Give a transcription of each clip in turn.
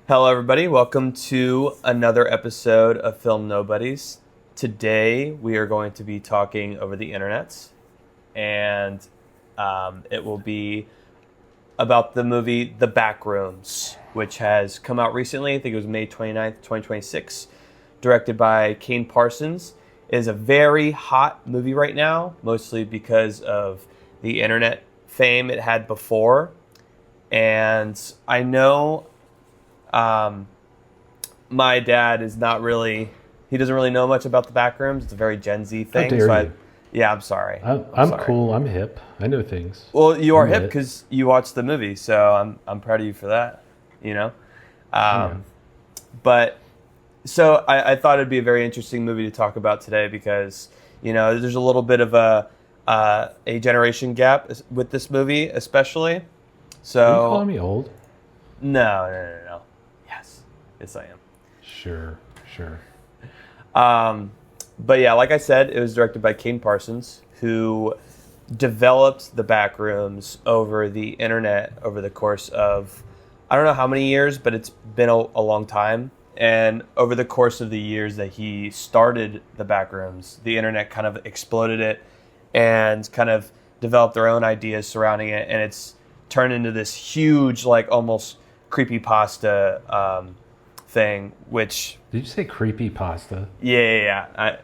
Hello, everybody. Welcome to another episode of Film Nobodies. Today, we are going to be talking over the internet, and it will be about the movie The Backrooms, which has come out recently. I think it was May 29th, 2026, directed by Kane Parsons. It is a very hot movie right now, mostly because of the internet fame it had before. And I know my dad is not really, he doesn't really know much about the Backrooms. It's a very Gen Z thing. How dare you? Yeah, I'm sorry. I'm sorry. cool. I'm hip. I know things. Well, you are I'm hip hip. because you watched the movie, so I'm proud of you for that, you know? But, so I thought it'd be a very interesting movie to talk about today because, you know, there's a little bit of a generation gap with this movie, especially. So, Are you calling me old? No. Yes, I am. Sure. But yeah, like I said, it was directed by Kane Parsons, who developed the Backrooms over the internet over the course of, I don't know how many years, but it's been a long time. And over the course of the years that he started the Backrooms, the internet kind of exploded it and kind of developed their own ideas surrounding it. And it's turned into this huge, like almost creepypasta thing, which... Did you say creepy pasta? Yeah.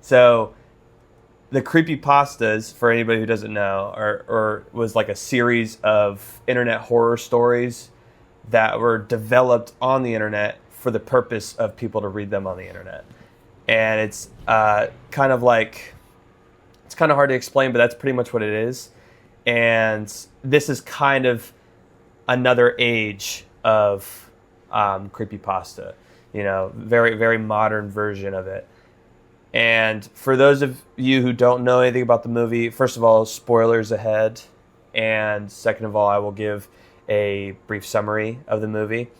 So the creepypastas, for anybody who doesn't know, or was like a series of internet horror stories that were developed on the internet for the purpose of people to read them on the internet. And it's kind of like... It's kind of hard to explain, but that's pretty much what it is. And this is kind of another age of creepypasta, you know, very, very modern version of it. And for those of you who don't know anything about the movie, first of all, spoilers ahead. And second of all, I will give a brief summary of the movie.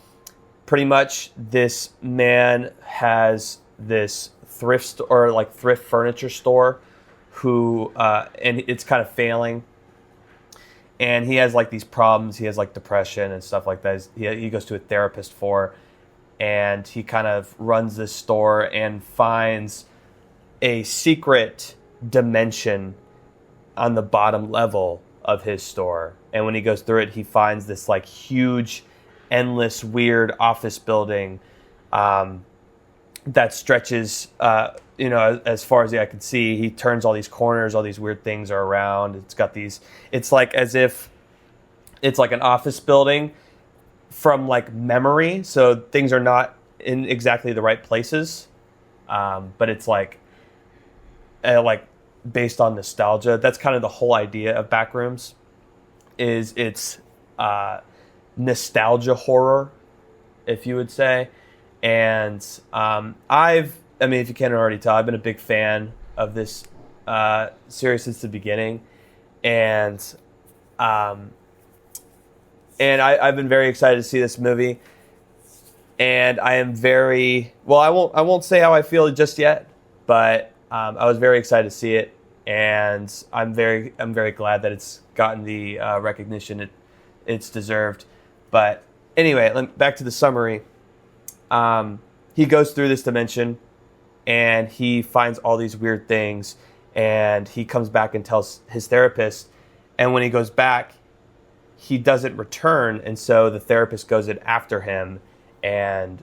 Pretty much, this man has this thrift furniture store and it's kind of failing. And he has like these problems. He has like depression and stuff like that. He goes to a therapist for, and he kind of runs this store and finds a secret dimension on the bottom level of his store. And when he goes through it, he finds this like huge, endless, weird office building that stretches, as far as the eye can see. He turns all these corners, all these weird things are around. It's got these, it's like as if it's like an office building from like memory. So things are not in exactly the right places. But it's like based on nostalgia. That's kind of the whole idea of Backrooms, is it's nostalgia horror, if you would say. And if you can't already tell, I've been a big fan of this series since the beginning, and I've been very excited to see this movie. And I am very I won't say how I feel just yet, but I was very excited to see it, and I'm very glad that it's gotten the recognition it's deserved. But anyway, back to the summary. He goes through this dimension and he finds all these weird things, and he comes back and tells his therapist. And when he goes back, he doesn't return. And so the therapist goes in after him and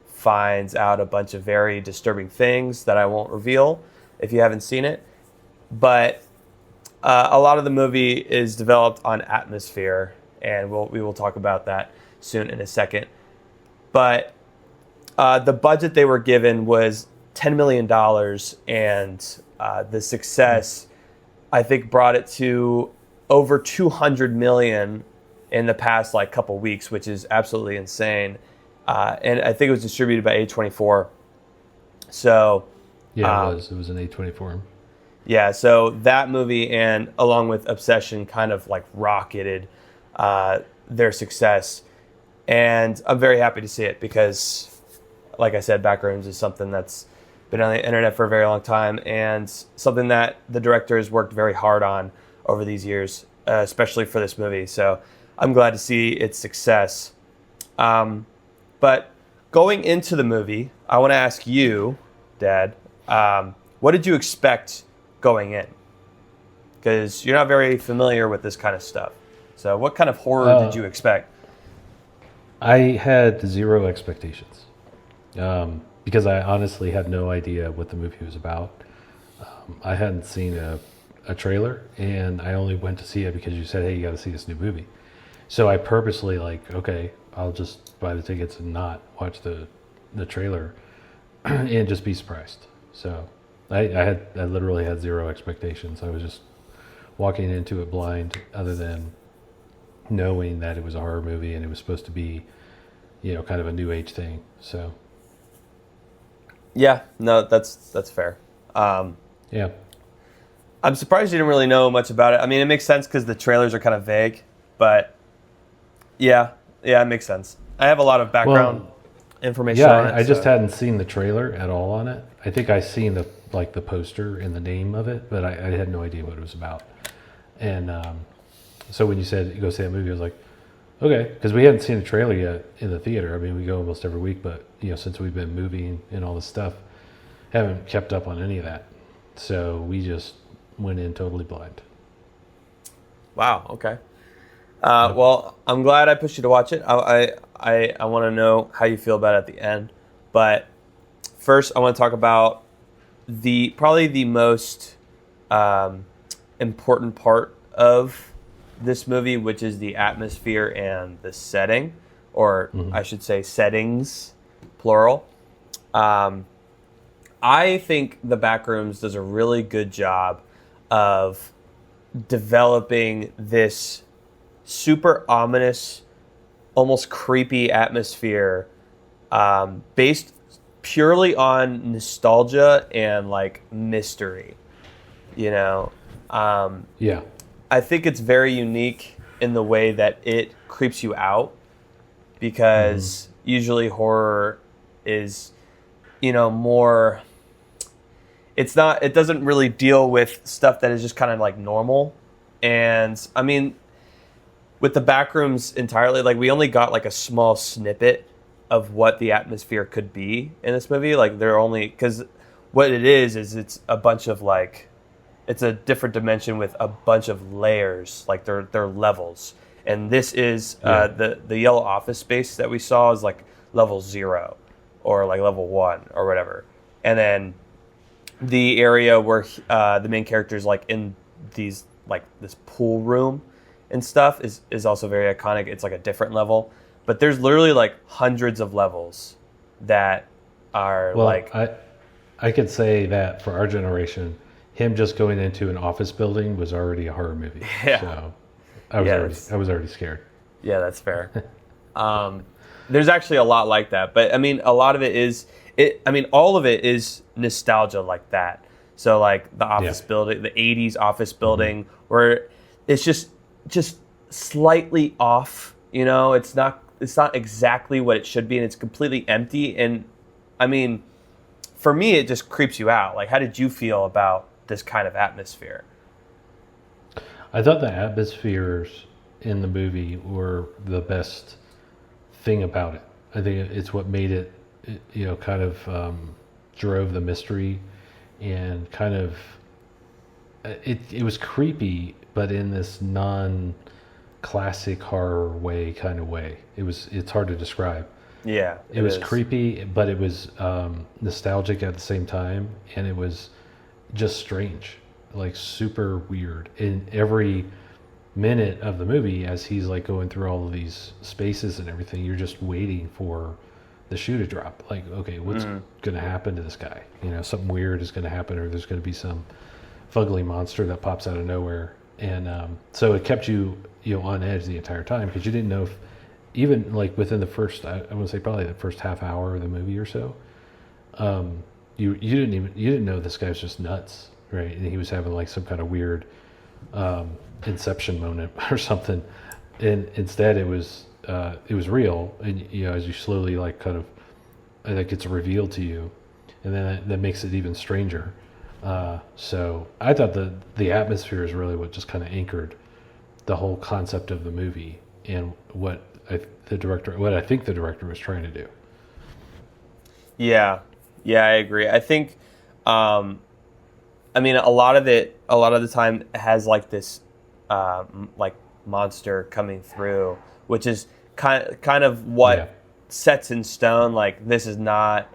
finds out a bunch of very disturbing things that I won't reveal if you haven't seen it. But a lot of the movie is developed on atmosphere, and we will talk about that soon in a second. But the budget they were given was $10 million, and the success, I think, brought it to over $200 million in the past couple weeks, which is absolutely insane. And I think it was distributed by A24. So yeah, it was an A24. Yeah, so that movie, and along with Obsession, kind of rocketed their success. And I'm very happy to see it because, like I said, Backrooms is something that's been on the internet for a very long time, and something that the director has worked very hard on over these years, especially for this movie. So I'm glad to see its success. But going into the movie, I want to ask you, Dad, what did you expect going in? Because you're not very familiar with this kind of stuff. So what kind of horror did you expect? I had zero expectations because I honestly had no idea what the movie was about. I hadn't seen a trailer, and I only went to see it because you said, hey, you got to see this new movie. So I purposely okay, I'll just buy the tickets and not watch the trailer and just be surprised. So I literally had zero expectations. I was just walking into it blind, other than knowing that it was a horror movie and it was supposed to be, kind of a new age thing. So yeah, no, that's fair. Yeah. I'm surprised you didn't really know much about it. I mean, it makes sense because the trailers are kind of vague, but yeah, it makes sense. I have a lot of background information on it. I just hadn't seen the trailer at all on it. I think I seen the poster and the name of it, but I had no idea what it was about. And so when you said you go see that movie, I was like, okay, because we hadn't seen a trailer yet in the theater. I mean, we go almost every week, but since we've been moving and all this stuff, haven't kept up on any of that. So we just went in totally blind. Wow. Okay. Well, I'm glad I pushed you to watch it. I want to know how you feel about it at the end, but first I want to talk about probably the most important part of this movie, which is the atmosphere and the setting, or I should say settings, plural. I think the Backrooms does a really good job of developing this super ominous, almost creepy atmosphere based purely on nostalgia and mystery. Yeah. I think it's very unique in the way that it creeps you out, because usually horror is, more. It doesn't really deal with stuff that is just kind of normal. And I mean, with the Backrooms entirely, we only got a small snippet of what the atmosphere could be in this movie. Because what it is it's a bunch of it's a different dimension with a bunch of layers, they're levels. And this is the yellow office space that we saw is level 0 or level 1 or whatever. And then the area where the main character is in these this pool room and stuff is also very iconic. It's a different level, but there's literally hundreds of levels that are I could say that for our generation, him just going into an office building was already a horror movie. Yeah. So I was already scared. Yeah, that's fair. There's actually a lot like that, but I mean, a lot of it is all of it is nostalgia like that. So the office building, the 80s office building, where it's just slightly off, it's not exactly what it should be, and it's completely empty. And I mean, for me, it just creeps you out. How did you feel about this kind of atmosphere? I thought the atmospheres in the movie were the best thing about it. I think it's what made it, kind of drove the mystery, and kind of it was creepy, but in this non-classic horror way kind of way. It's hard to describe. Yeah, it was creepy, but it was nostalgic at the same time, and it was just strange, super weird. In every minute of the movie, as he's going through all of these spaces and everything, you're just waiting for the shoe to drop. Okay, what's going to happen to this guy? Something weird is going to happen, or there's going to be some fugly monster that pops out of nowhere. And so it kept you, on edge the entire time, because you didn't know if, even within the first, I want to say probably the first half hour of the movie or so, you didn't know this guy was just nuts, right? And he was having some kind of weird inception moment or something. And instead it was real, and as you slowly kind of, I think it's revealed to you, and then that makes it even stranger. So I thought the atmosphere is really what just kind of anchored the whole concept of the movie, and what I think the director was trying to do. Yeah, yeah, I agree. I think, um, I mean, a lot of the time has like this, like monster coming through, which is kind of Yeah. what sets in stone. Like this is not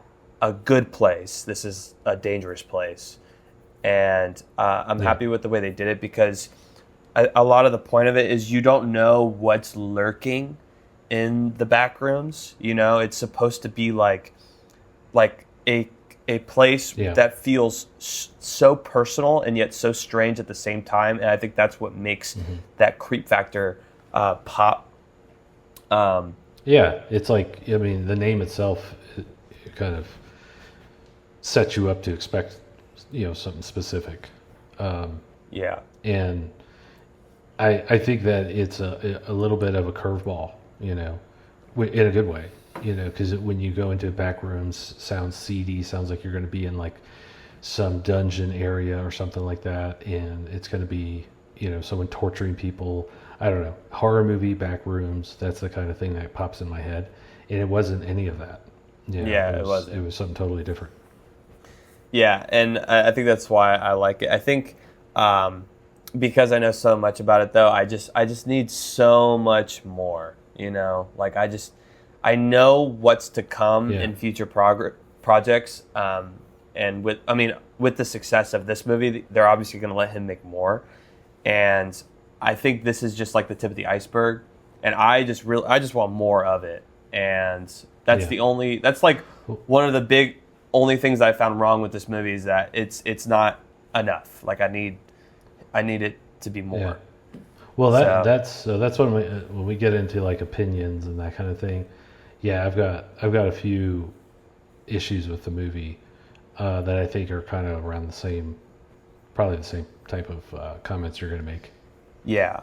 a good place. This is a dangerous place, and I'm Yeah. happy with the way they did it because a lot of the point of it is you don't know what's lurking in the back rooms. You know, it's supposed to be like a place Yeah. that feels so personal and yet so strange at the same time, and I think that's what makes Hmm. that creep factor pop. Yeah. It's like, I mean, the name itself it kind of sets you up to expect, something specific. Yeah, And I think that it's a little bit of a curveball, in a good way, because when you go into back rooms, sounds seedy, sounds like you're going to be in like some dungeon area or something like that, and it's going to be, someone torturing people. I don't know, horror movie back rooms. That's the kind of thing that pops in my head, and it wasn't any of that. yeah, it it was wasn't. it was something totally different. Yeah, and I think that's why I like it. I think because I know so much about it, though, I just need so much more. You know, like I know what's to come Yeah, in future projects. And with the success of this movie, they're obviously going to let him make more. And I think this is just like the tip of the iceberg. And I just want more of it. And yeah. that's like one of the big only things I found wrong with this movie is that it's not enough. Like I need it to be Yeah. more. Well, So that's when we get into like opinions and that kind of thing. Yeah, I've got a few issues with the movie that I think are kind of around probably the same type of comments you're going to make. yeah.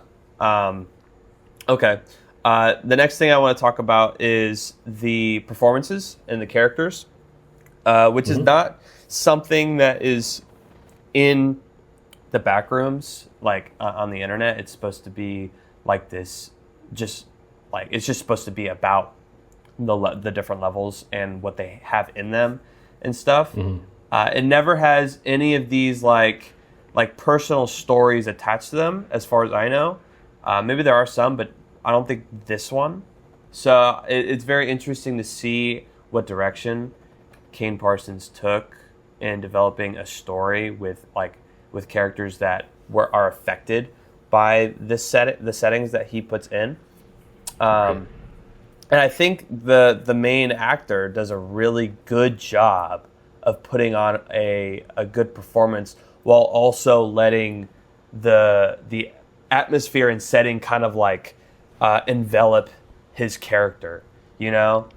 Okay. The next thing I want to talk about is the performances and the characters, which is Hmm. not something that is in the back rooms, like on the internet. It's supposed to be like this, just like it's just supposed to be about the different levels and what they have in them and stuff. Hmm. It never has any of these like personal stories attached to them, as far as I know. Maybe there are some, but I don't think this one. So it's very interesting to see what direction Kane Parsons took in developing a story with characters that are affected by the settings that he puts in. Right. And I think the main actor does a really good job of putting on a good performance while also letting the atmosphere and setting kind of like envelop his character. You know,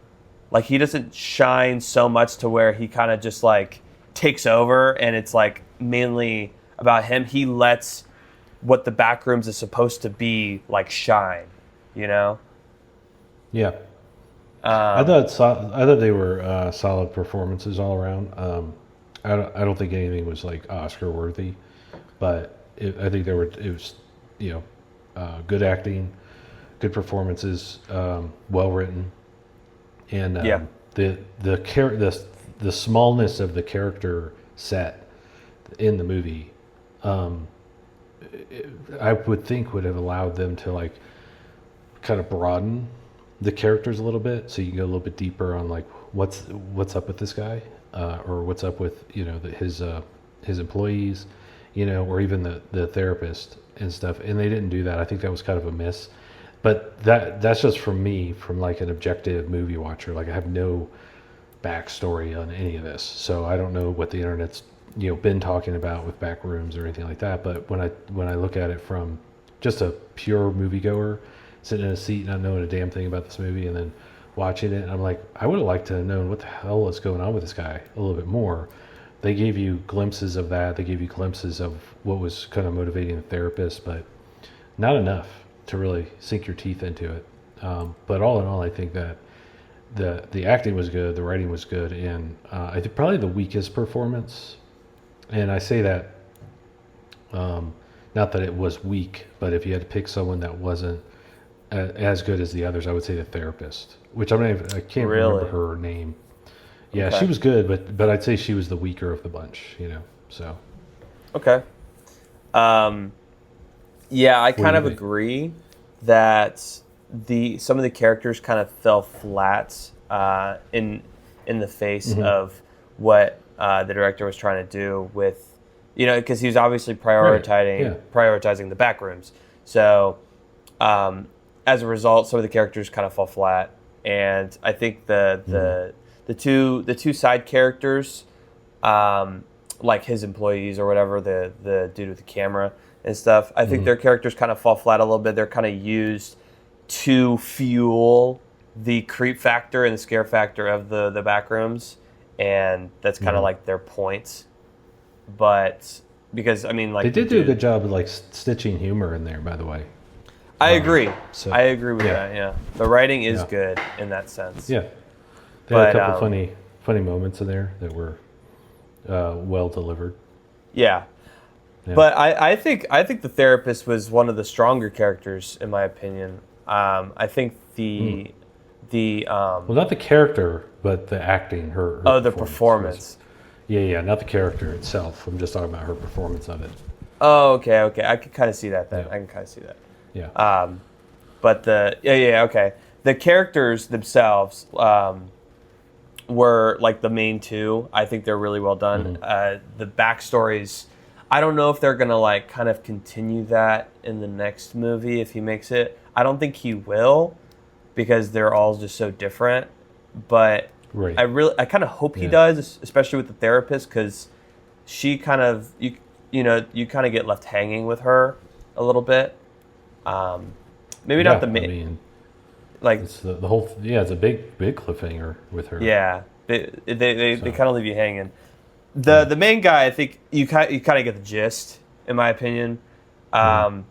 like he doesn't shine so much to where he kind of just like takes over and it's like mainly about him. He lets what the Backrooms is supposed to be like shine. You know. Yeah. Um, I thought they were solid performances all around. I don't think anything was like Oscar worthy, but I think it was, good acting, good performances, well written, and yeah. the smallness of the character set in the movie, um, I would think would have allowed them to like kind of broaden the characters a little bit, so you can go a little bit deeper on like what's up with this guy, or what's up with his employees, or even the therapist and stuff. And they didn't do that. I think that was kind of a miss. But that's just from me, from like an objective movie watcher. Like I have no backstory on any of this, so I don't know what the internet's been talking about with Backrooms or anything like that. But when I look at it from just a pure moviegoer, sitting in a seat not knowing a damn thing about this movie and then watching it, I'm like, I would have liked to have known what the hell is going on with this guy a little bit more. They gave you glimpses of that. They gave you glimpses of what was kind of motivating the therapist, but not enough to really sink your teeth into it. But all in all, I think that the acting was good, the writing was good, and I think probably the weakest performance. And I say that not that it was weak, but if you had to pick someone that wasn't as good as the others, I would say the therapist, which I can't remember Really? her name. Yeah, Okay. she was good, but I'd say she was the weaker of the bunch. So Okay. Um, yeah, I what do kind you of think? agree that some of the characters kind of fell flat in the face Hmm. of what the director was trying to do with, because he was obviously Right. Yeah. prioritizing the Backrooms. So um, as a result, some of the characters kind of fall flat, and I think Hmm. the two side characters, um, like his employees or whatever, the dude with the camera and stuff, I think Hmm. their characters kind of fall flat a little bit. They're kind of used to fuel the creep factor and the scare factor of the Backrooms, and that's kind of Hmm. like their point. But because I mean, They like the did do a dude, good job of like stitching humor in there, by the way. I agree. So I agree with yeah, that. Yeah, the writing is yeah, good in that sense. yeah. They had a But couple funny moments in there that were well delivered. yeah, Yeah. but I think the therapist was one of the stronger characters in my opinion. I think Mm. the Well, not the character, but the acting. Her oh, the performance was. performance. Yeah, not the character itself. I'm just talking about her performance of it. Oh, okay. I can kind of see that then. Yeah, I can kind of see that. yeah. But okay. The characters themselves were like the main two. I think they're really well done. Hmm. The backstories, I don't know if they're gonna like kind of continue that in the next movie if he makes it. I don't think he will because they're all just so different. But Right. I kind of hope he Yeah. does, especially with the therapist, because she kind of you kind of get left hanging with her a little bit. Um, maybe not Yeah. the I main mean, like it's the whole. Yeah, it's a big cliffhanger with her. yeah they So kind of leave you hanging. yeah. The main guy, I think you kind of get the gist, in my opinion. Hmm. Um,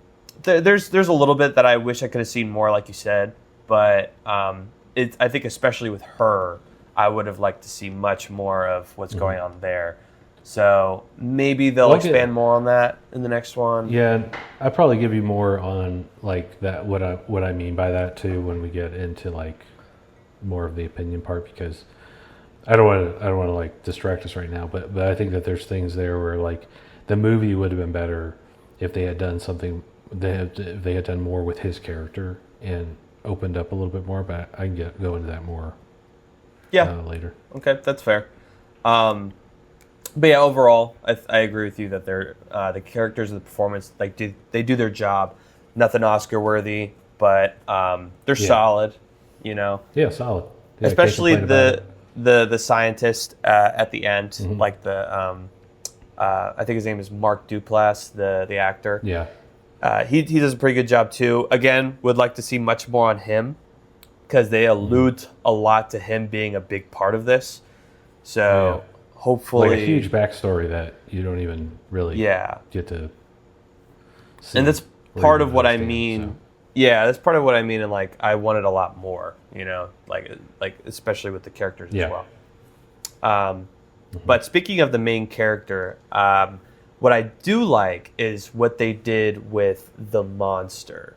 there's a little bit that I wish I could have seen more, like you said, but I think especially with her, I would have liked to see much more of what's Hmm. going on there. So maybe they'll Well, I'll get- expand more on that in the next one. Yeah, I probably give you more on like that. What I mean by that too when we get into like more of the opinion part because I don't want to like distract us right now. But I think that there's things there where like the movie would have been better if they had done something. If they had done more with his character and opened up a little bit more. But I can go into that more Yeah, later. okay, that's fair. Um, but yeah, overall, I agree with you that they're the characters and the performance they do their job. Nothing Oscar worthy, but they're Yeah. solid. You know, Yeah, solid. Yeah, I can't especially complain about it. the scientist at the end, Mhm. like I think his name is Mark Duplass, the actor. Yeah. He does a pretty good job too. Again, would like to see much more on him because they allude a lot to him being a big part of this. So hopefully, Like a huge backstory that you don't even really yeah. get to see. And that's or part even of what I understand, mean. so. Yeah, that's part of what I mean. And like, I wanted a lot more. Like especially with the characters Yeah. as well. But speaking of the main character, what I do like is what they did with the monster,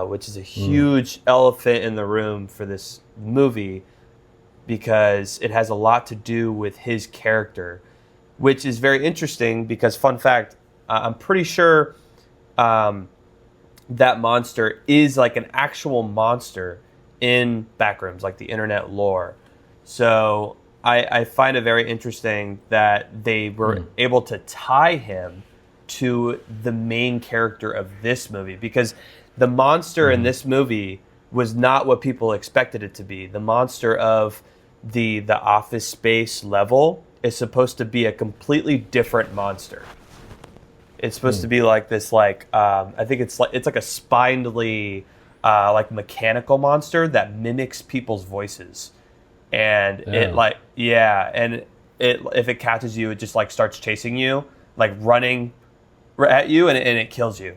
which is a huge elephant in the room for this movie because it has a lot to do with his character, which is very interesting because, fun fact, I'm pretty sure that monster is like an actual monster in Backrooms, like the internet lore. So I find it very interesting that they were able to tie him to the main character of this movie because the monster in this movie was not what people expected it to be. The monster of the Office Space level is supposed to be a completely different monster. It's supposed to be like this, like I think it's like a spindly, like mechanical monster that mimics people's voices, and and if it catches you, it just like starts chasing you, like running at you, and it kills you.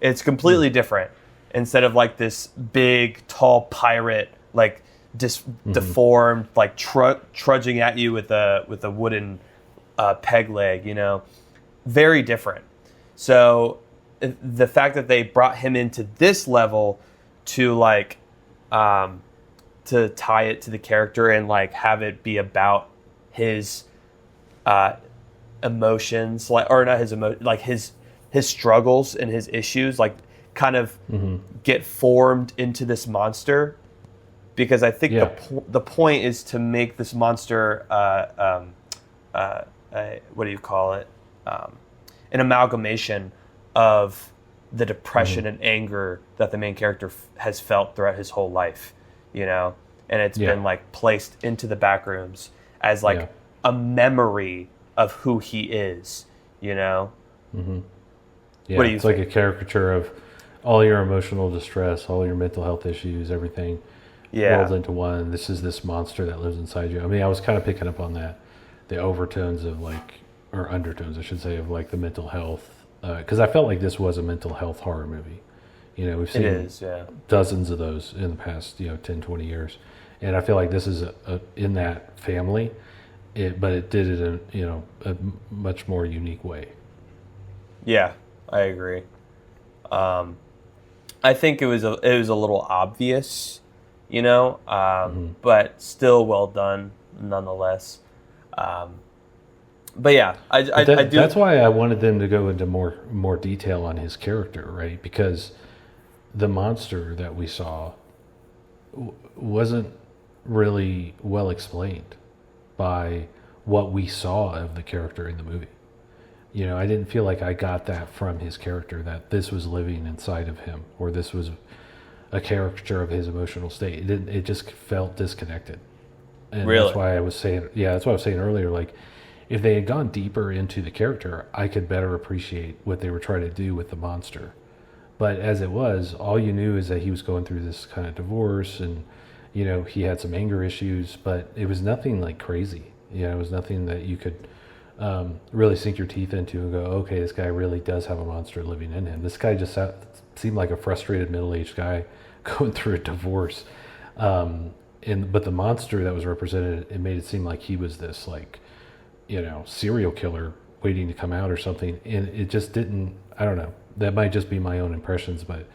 It's completely different. Instead of like this big, tall pirate, like deformed, like trudging at you with a wooden peg leg, very different. So the fact that they brought him into this level to like to tie it to the character and like have it be about his emotions, like, or not his like his struggles and his issues, like kind of get formed into this monster. Because I think the point is to make this monster what do you call it? An amalgamation of the depression and anger that the main character has felt throughout his whole life, you know, and it's been like placed into the Backrooms as like a memory of who he is, you know. Yeah, what do you it's think? like a caricature of all your emotional distress, all your mental health issues, everything rolled into one. This is this monster that lives inside you. I mean, I was kind of picking up on that, the overtones of like, or undertones, I should say, of like the mental health. Because I felt like this was a mental health horror movie. You know, we've seen dozens of those in the past, 10, 20 years. And I feel like this is in that family, but it did it in, a much more unique way. Yeah, I agree. I think it was a little obvious, but still well done nonetheless. But yeah, I do. That's why I wanted them to go into more detail on his character, right? Because the monster that we saw wasn't really well explained by what we saw of the character in the movie. I didn't feel like I got that from his character, that this was living inside of him, or this was a caricature of his emotional state. It just felt disconnected. And really? That's why I was saying earlier, like, if they had gone deeper into the character, I could better appreciate what they were trying to do with the monster. But as it was, all you knew is that he was going through this kind of divorce, and he had some anger issues, but it was nothing like crazy. It was nothing that you could really sink your teeth into and go, okay, this guy really does have a monster living in him. This guy just seemed like a frustrated middle-aged guy going through a divorce. But the monster that was represented, it made it seem like he was this like, serial killer waiting to come out or something. And it just didn't, I don't know, that might just be my own impressions, but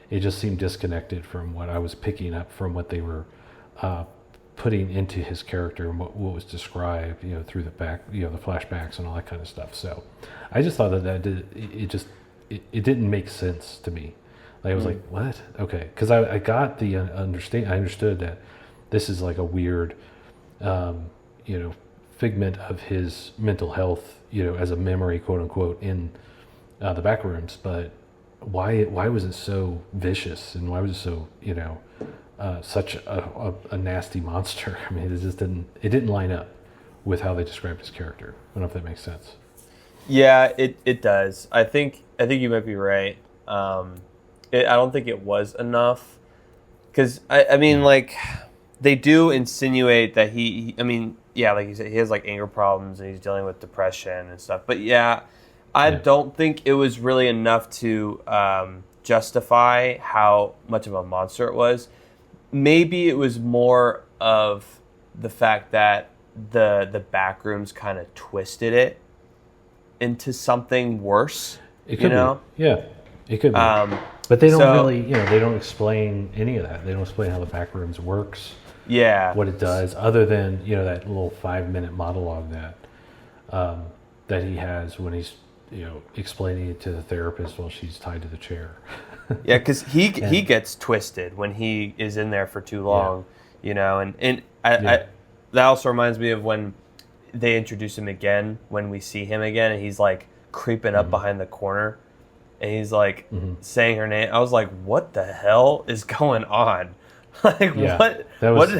it just seemed disconnected from what I was picking up from what they were putting into his character and what was described, through the flashbacks and all that kind of stuff. So I just thought it didn't make sense to me. Like, I was like, what? Okay. Cause I got I understood that this is like a weird, figment of his mental health, as a memory, quote unquote, in the Backrooms. But why was it so vicious, and why was it so, such a nasty monster? I mean, it didn't line up with how they described his character. I don't know if that makes sense. Yeah, it does. I think you might be right. I don't think it was enough, because I mean, like, they do insinuate that like you said, he has like anger problems and he's dealing with depression and stuff. But I don't think it was really enough to justify how much of a monster it was. Maybe it was more of the fact that the Backrooms kind of twisted it into something worse. It could be. Yeah, it could be. But they don't really, they don't explain any of that. They don't explain how the Backrooms works. Yeah. What it does, other than, that little 5-minute monologue that he has when he's, explaining it to the therapist while she's tied to the chair. Yeah, because he gets twisted when he is in there for too long, and that also reminds me of when they introduce him again, when we see him again, and he's like creeping up behind the corner, and he's like saying her name. I was like, what the hell is going on? Like, what happened? That was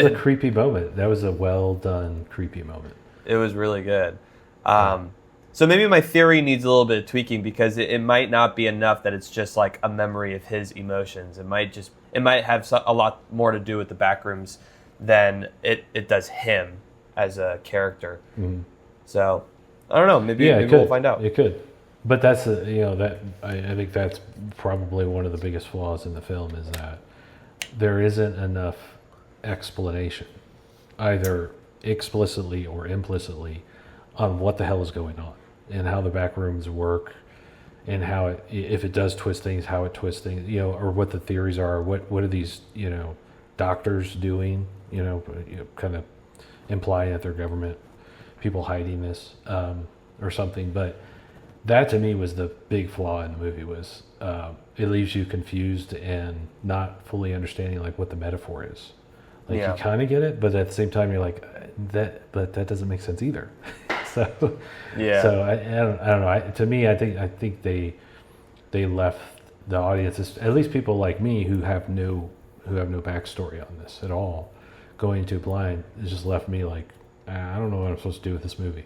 a creepy moment. That was a well done creepy moment. It was really good. So maybe my theory needs a little bit of tweaking, because it might not be enough that it's just like a memory of his emotions. It might have a lot more to do with the Backrooms than it does him as a character. So I don't know. Maybe we'll find out. It could, but that's I think that's probably one of the biggest flaws in the film, is that there isn't enough explanation, either explicitly or implicitly, on what the hell is going on and how the Backrooms work, and how if it does twist things, how it twists things, or what the theories are, what are these, doctors doing, kind of implying that they're government people hiding this or something. But that to me was the big flaw in the movie, was it leaves you confused and not fully understanding like what the metaphor is. Like you kind of get it, but at the same time you're like but that doesn't make sense either. So I don't know. To me, I think they left the audience, at least people like me who have no backstory on this at all, going to blind. It just left me like, I don't know what I'm supposed to do with this movie.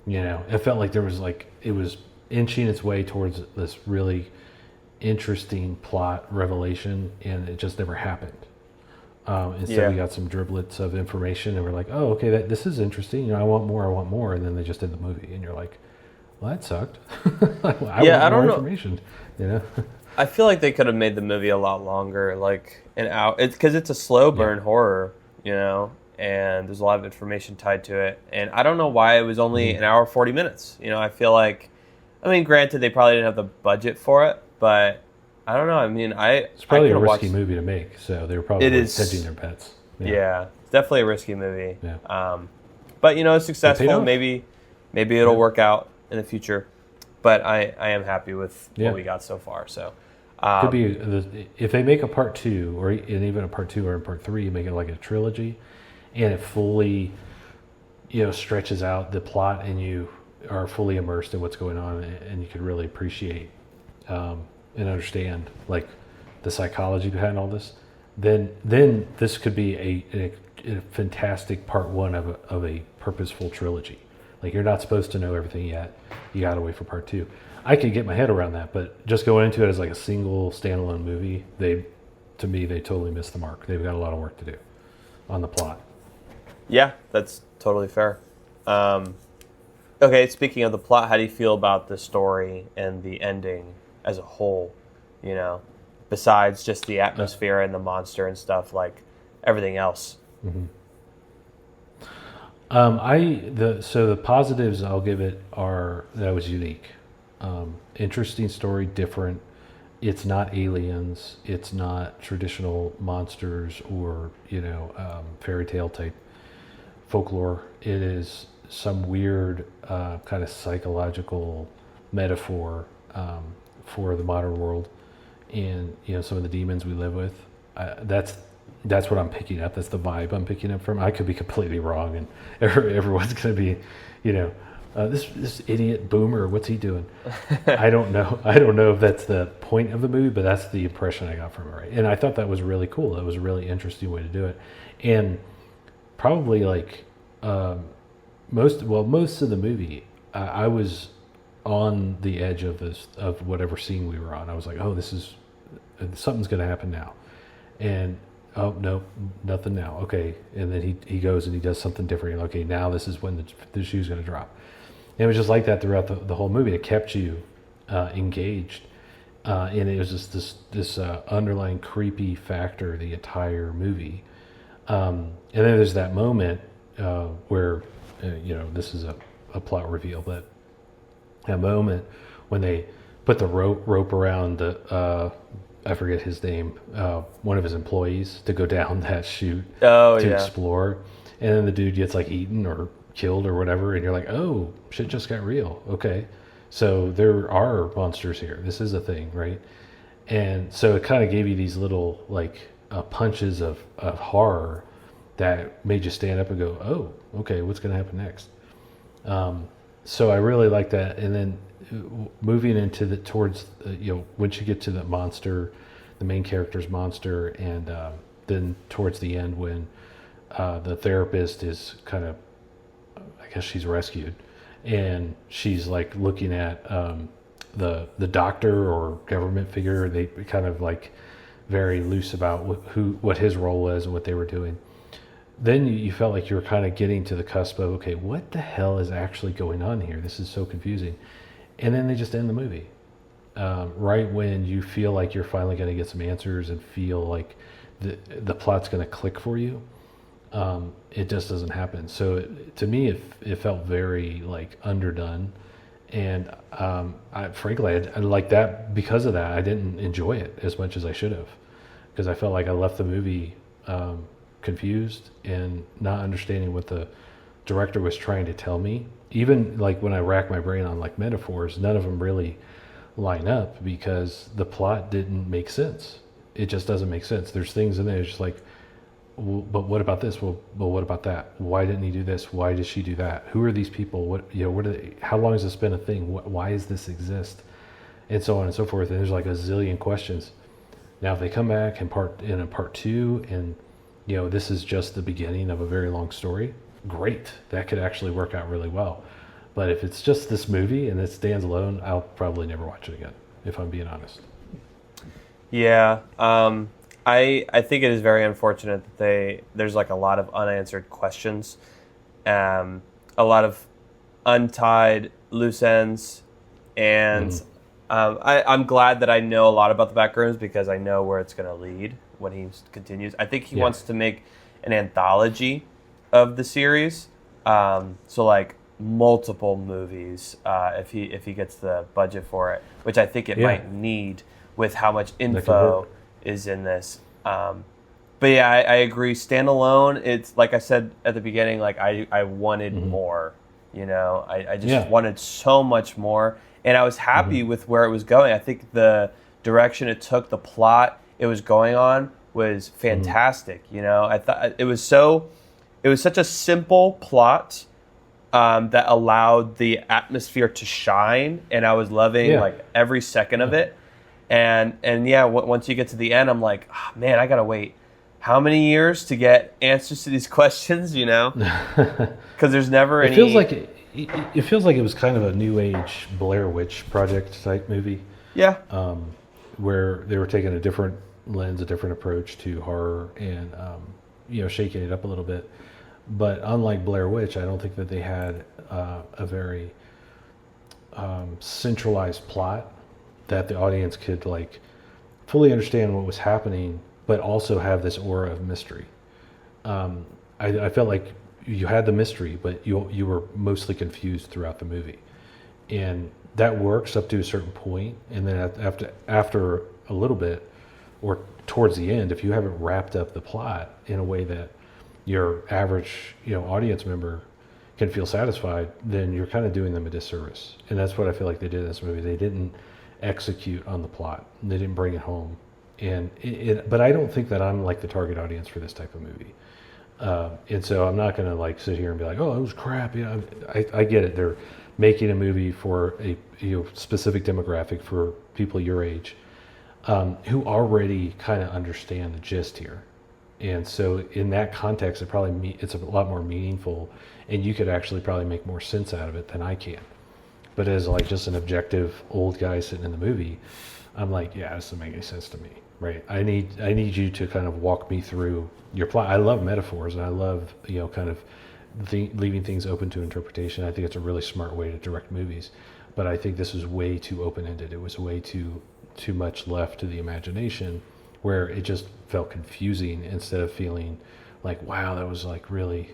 It felt like there was it was inching its way towards this really interesting plot revelation, and it just never happened. Instead, we got some driblets of information, and we're like, oh, okay, this is interesting. I want more, and then they just did the movie, and you're like, well, that sucked. I want more information. I feel like they could have made the movie a lot longer, like an hour. It's because it's a slow burn horror, and there's a lot of information tied to it. And I don't know why it was only an hour 40 minutes. I feel like, granted, they probably didn't have the budget for it, but I don't know. It's probably a risky movie to make, so they were probably hedging their bets. Yeah, it's definitely a risky movie. Yeah. But it's successful. Maybe it'll work out in the future. But I am happy with what we got so far. So could be if they make a part 2, or even a part 2 or a part 3, make it like a trilogy, and it fully stretches out the plot, and you are fully immersed in what's going on, and you can really appreciate and understand like the psychology behind all this, then this could be a fantastic part 1 of a purposeful trilogy. Like, you're not supposed to know everything yet. You got to wait for part 2. I could get my head around that, but just going into it as like a single standalone movie, to me they totally missed the mark. They've got a lot of work to do on the plot. Yeah, that's totally fair. Okay, speaking of the plot, how do you feel about the story and the ending as a whole? Besides just the atmosphere and the monster and stuff, like everything else. Mm-hmm. So the positives I'll give it are that was unique, interesting story, different. It's not aliens. It's not traditional monsters or fairy tale type folklore. It is some weird kind of psychological metaphor for the modern world, and some of the demons we live with. That's what I'm picking up. That's the vibe I'm picking up from. I could be completely wrong, and everyone's going to be, this idiot boomer. What's he doing? I don't know. I don't know if that's the point of the movie, but that's the impression I got from it. Right, and I thought that was really cool. That was a really interesting way to do it, and probably like most of the movie, I was on the edge of whatever scene we were on. I was like, oh, something's going to happen now, and. Oh, no, nothing now. Okay. And then he goes and he does something different. Okay, now this is when the shoe's going to drop. And it was just like that throughout the whole movie. It kept you engaged. And it was just this underlying creepy factor the entire movie. And then there's that moment where, this is a plot reveal, but a moment when they put the rope around the... I forget his name, one of his employees, to go down that chute to explore. And then the dude gets like eaten or killed or whatever. And you're like, oh, shit just got real. Okay. So there are monsters here. This is a thing, right? And so it kind of gave you these little like punches of horror that made you stand up and go, oh, okay, what's going to happen next? So I really like that. And then moving into towards once you get to the monster, the main character's monster, and then towards the end when the therapist is kind of, I guess she's rescued, and she's like looking at the doctor or government figure. They kind of like very loose about what his role was and what they were doing. Then you felt like you were kind of getting to the cusp of, okay, what the hell is actually going on here? This is so confusing. And then they just end the movie. Right when you feel like you're finally going to get some answers and feel like the plot's going to click for you, it just doesn't happen. So to me, it felt very like underdone. And frankly, I like that because of that. I didn't enjoy it as much as I should have, because I felt like I left the movie confused and not understanding what the director was trying to tell me. Even like when I rack my brain on like metaphors, none of them really line up because the plot didn't make sense. It just doesn't make sense. There's things in there it's just like, well, but what about this? Well, what about that? Why didn't he do this? Why did she do that? Who are these people? What, you know, what are they, how long has this been a thing? Why does this exist? And so on and so forth. And there's like a zillion questions. Now, if they come back in a part two, and you know this is just the beginning of a very long story, great. That could actually work out really well. But if it's just this movie and it stands alone, I'll probably never watch it again, if I'm being honest. Yeah, I think it is very unfortunate that there's like a lot of unanswered questions, a lot of untied loose ends, and I'm glad that I know a lot about the Backrooms because I know where it's going to lead when he continues. I think he wants to make an anthology of the series, so like multiple movies if he gets the budget for it, which I think it might need with how much info is in this. But yeah, I agree. Standalone, it's like I said at the beginning, like I wanted more. You know, I just wanted so much more, and I was happy with where it was going. I think the direction it took, the plot it was going on was fantastic. You know, I thought it was such a simple plot that allowed the atmosphere to shine, and I was loving like every second of it. And yeah, once you get to the end, I'm like, oh, man, I gotta wait how many years to get answers to these questions, you know? Because there's never any. It feels like it was kind of a new age Blair Witch Project type movie. Yeah. Where they were taking a different lens, a different approach to horror, and you know, shaking it up a little bit. But unlike Blair Witch, I don't think that they had a very centralized plot that the audience could like fully understand what was happening, but also have this aura of mystery. I felt like you had the mystery, but you were mostly confused throughout the movie, and that works up to a certain point. And then after a little bit, or towards the end, if you haven't wrapped up the plot in a way that your average audience member can feel satisfied, then you're kind of doing them a disservice. And that's what I feel like they did in this movie. They didn't execute on the plot. They didn't bring it home. And but I don't think that I'm like the target audience for this type of movie. And so I'm not going to like sit here and be like, oh, it was crap. You know, I get it. They're making a movie for a specific demographic for people your age who already kind of understand the gist here. And so in that context, it's a lot more meaningful, and you could actually probably make more sense out of it than I can. But as like just an objective old guy sitting in the movie, I'm like, yeah, this doesn't make any sense to me, right? I need you to kind of walk me through your plot. I love metaphors, and I love kind of leaving things open to interpretation. I think it's a really smart way to direct movies, but I think this is way too open-ended. It was way too much left to the imagination, where it just felt confusing instead of feeling like, wow, that was like really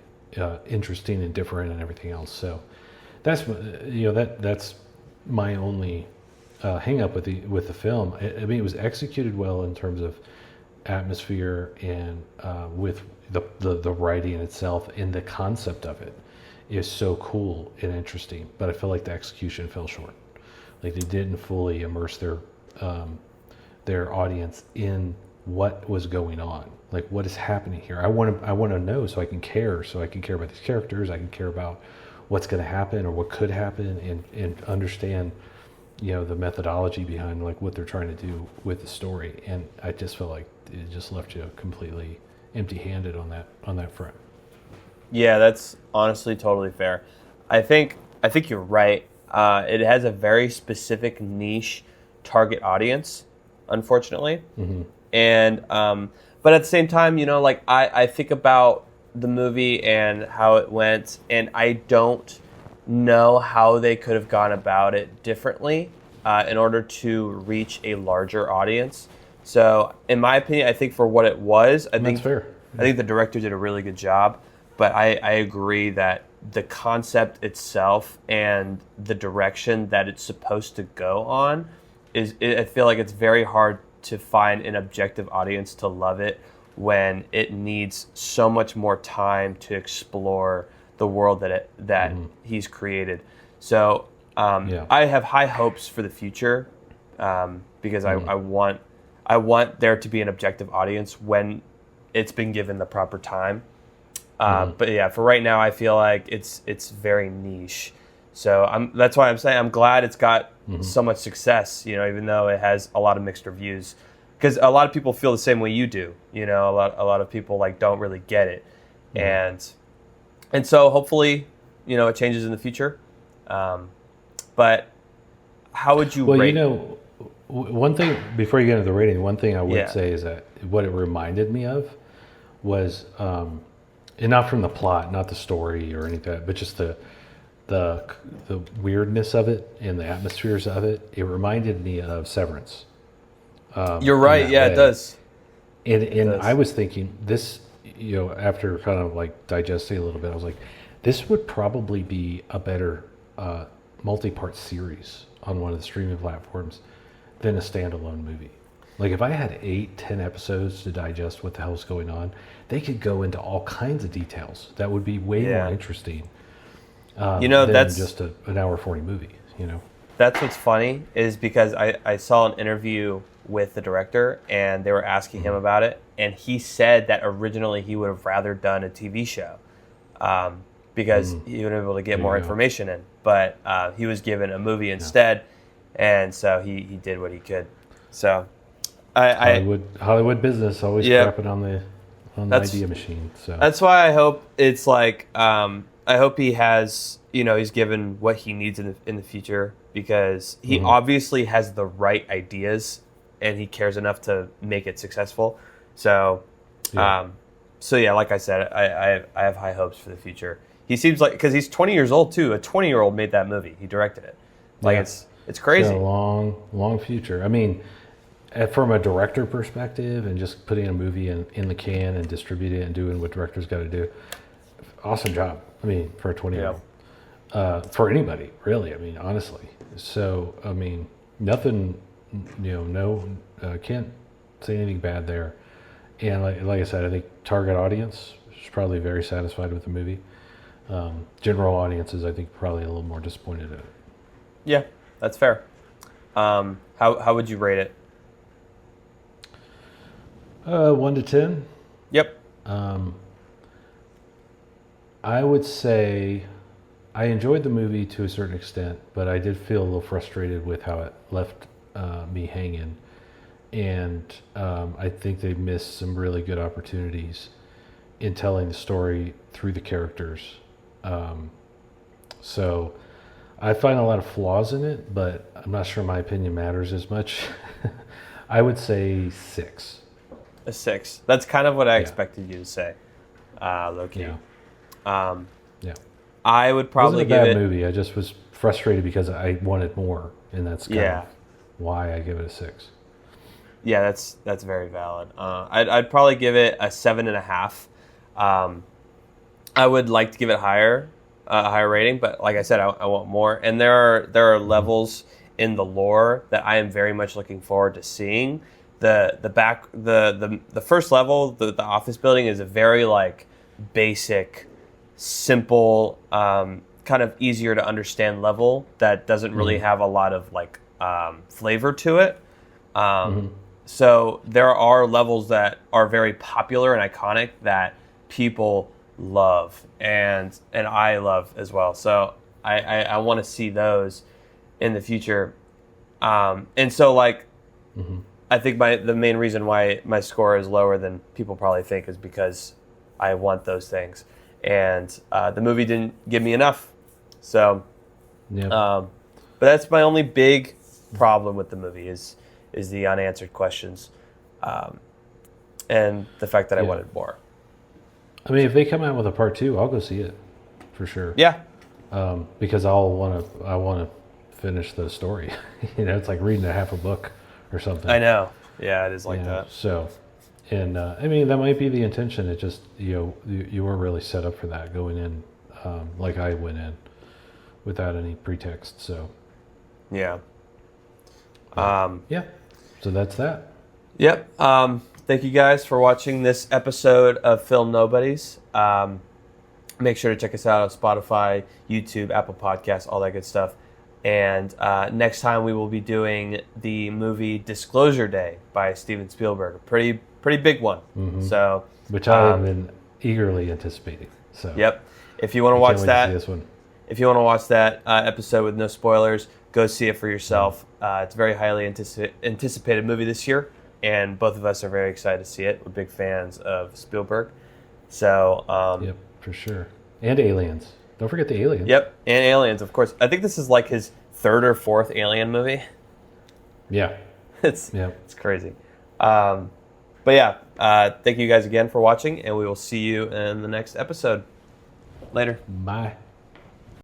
interesting and different and everything else. So that's that's my only hang up with the film. I mean, it was executed well in terms of atmosphere and with the writing itself, and the concept of it is so cool and interesting. But I feel like the execution fell short. Like they didn't fully immerse their audience in what was going on, like what is happening here. I want to know so I can care about these characters. I can care about what's going to happen or what could happen, and understand the methodology behind like what they're trying to do with the story. And I just felt like it just left you completely empty-handed on that front. Yeah, that's honestly totally fair. I think you're right. It has a very specific niche target audience, unfortunately. And but at the same time, like I think about the movie and how it went, and I don't know how they could have gone about it differently in order to reach a larger audience. So in my opinion, I think for what it was, That's fair. I think the director did a really good job, but I agree that the concept itself and the direction that it's supposed to go on I feel like it's very hard to find an objective audience to love it when it needs so much more time to explore the world that he's created. So I have high hopes for the future because I want there to be an objective audience when it's been given the proper time. But yeah, for right now, I feel like it's very niche. So that's why I'm saying I'm glad it's got so much success, even though it has a lot of mixed reviews. Because a lot of people feel the same way you do. A lot of people don't really get it. And so hopefully, it changes in the future. But how would you rate? One thing, before you get into the rating, one thing I would say is that what it reminded me of was, and not from the plot, not the story or anything, but just the weirdness of it and the atmospheres of it. It reminded me of Severance. You're right. Yeah, it does. And I was thinking this, after kind of digesting a little bit, I was like, this would probably be a better multi-part series on one of the streaming platforms than a standalone movie. If I had 8-10 episodes to digest what the hell's going on, they could go into all kinds of details that would be way more interesting than that's just an hour 40 movie. That's what's funny is because I saw an interview with the director and they were asking him about it, and he said that originally he would have rather done a TV show because he would have been able to get more information in, but he was given a movie instead, and so he did what he could. So Hollywood business always crapping on the idea machine. So that's why I hope it's I hope he has, he's given what he needs in the future, because he obviously has the right ideas and he cares enough to make it successful. So, like I said, I have high hopes for the future. He seems because he's 20 years old too. A 20-year-old made that movie. He directed it. It's crazy. It's a long future. I mean, from a director perspective and just putting a movie in the can and distributing it and doing what directors got to do, awesome job. I mean, for a 20-year-old, for anybody really. I mean, honestly. So I mean, nothing. Can't say anything bad there. And like I said, I think target audience is probably very satisfied with the movie. General audiences, I think, probably a little more disappointed in it. Yeah, that's fair. How would you rate it? 1 to 10. Yep. I would say I enjoyed the movie to a certain extent, but I did feel a little frustrated with how it left me hanging. And I think they missed some really good opportunities in telling the story through the characters. So I find a lot of flaws in it, but I'm not sure my opinion matters as much. I would say 6. A 6. That's kind of what I expected you to say, low-key. Yeah. I would probably give it... It wasn't a bad movie. I just was frustrated because I wanted more, and that's kind of why I give it a 6. Yeah, that's very valid. I'd probably give it a 7.5. I would like to give it a higher rating, but like I said, I want more. And there are levels in the lore that I am very much looking forward to seeing. The first level, the office building, is a very basic, simple, kind of easier to understand level that doesn't really have a lot of flavor to it. So there are levels that are very popular and iconic that people love and I love as well. So I want to see those in the future. And so I think the main reason why my score is lower than people probably think is because I want those things. And the movie didn't give me enough. So, but that's my only big problem with the movie is the unanswered questions, and the fact that I wanted more. I mean, if they come out with a part 2, I'll go see it for sure. Yeah, because I want to finish the story. It's like reading half a book or something. I know. Yeah, it is like that. So, and I mean, that might be the intention. It just you weren't really set up for that going in, like I went in, without any pretext. So, yeah. So that's that. Yep. thank you guys for watching this episode of Film Nobodies. Make sure to check us out on Spotify, YouTube, Apple Podcasts, all that good stuff. And next time we will be doing the movie Disclosure Day by Steven Spielberg. A pretty big one. So, which I have been eagerly anticipating. So yep. If you want to watch that, this one. If you want to watch that episode with no spoilers, go see it for yourself. It's a very highly anticipated movie this year, and both of us are very excited to see it. We're big fans of Spielberg. So, yep, for sure. And Aliens. Don't forget the Aliens. Yep, and Aliens, of course. I think this is like his third or fourth Alien movie. Yeah. It's crazy. But yeah, thank you guys again for watching, and we will see you in the next episode. Later. Bye.